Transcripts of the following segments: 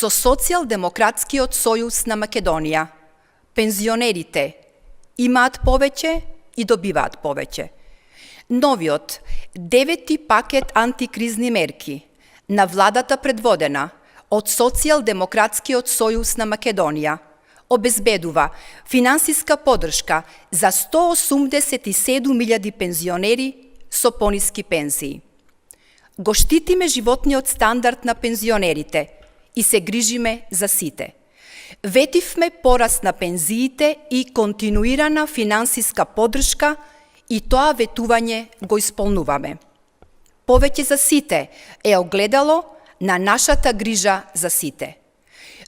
со Социјалдемократскиот сојуз на Македонија. Пензионерите имаат повеќе и добиваат повеќе. Новиот, 9-ти пакет антикризни мерки на владата предводена од Социјалдемократскиот сојуз на Македонија обезбедува финансиска поддршка за 187.000 пензионери со пониски пензии. Го штитиме животниот стандард на пензионерите и се грижиме за сите. Ветивме пораст на пензиите и континуирана финансиска поддршка и тоа ветување го исполнуваме. Повеќе за сите е огледало на нашата грижа за сите.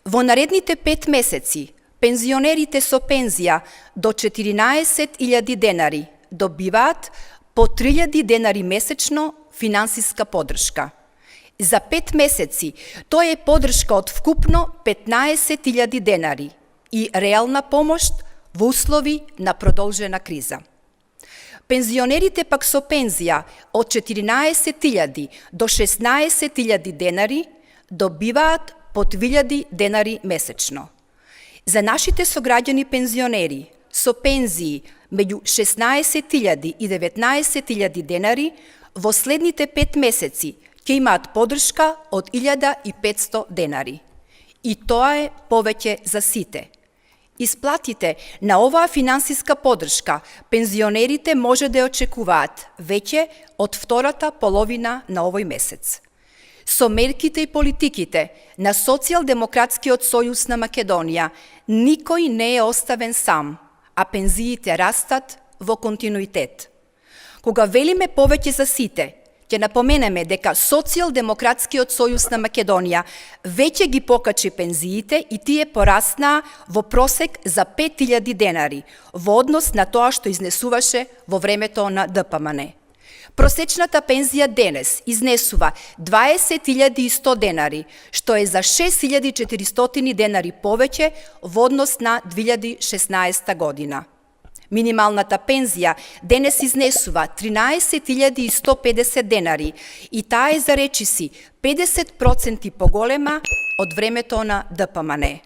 Во наредните 5 месеци пензионерите со пензија до 14.000 денари добиваат по 3.000 денари месечно финансиска поддршка. За 5 месеци тоа е поддршка од вкупно 15.000 денари и реална помош во услови на продолжена криза. Пензионерите пак со пензија од 14.000 до 16.000 денари добиваат по 2.000 денари месечно. За нашите сограѓани пензионери со пензии меѓу 16.000 и 19.000 денари во следните 5 месеци ќе имаат поддршка од 1.500 денари. И тоа е повеќе за сите. Исплатите на оваа финансиска поддршка пензионерите може да ја очекуваат веќе од втората половина на овој месец. Со мерките и политиките на Социјалдемократскиот сојуз на Македонија никој не е оставен сам, а пензиите растат во континуитет. Кога велиме повеќе за сите, ќе напоменеме дека Социјалдемократскиот сојуз на Македонија веќе ги покачи пензиите и тие пораснаа во просек за 5.000 денари во однос на тоа што изнесуваше во времето на ДПМН. Просечната пензија денес изнесува 20.100 денари, што е за 6.400 денари повеќе во однос на 2016 година. Минималната пензија денес изнесува 13.150 денари и таа е за речиси 50% поголема од времето на ДПМН.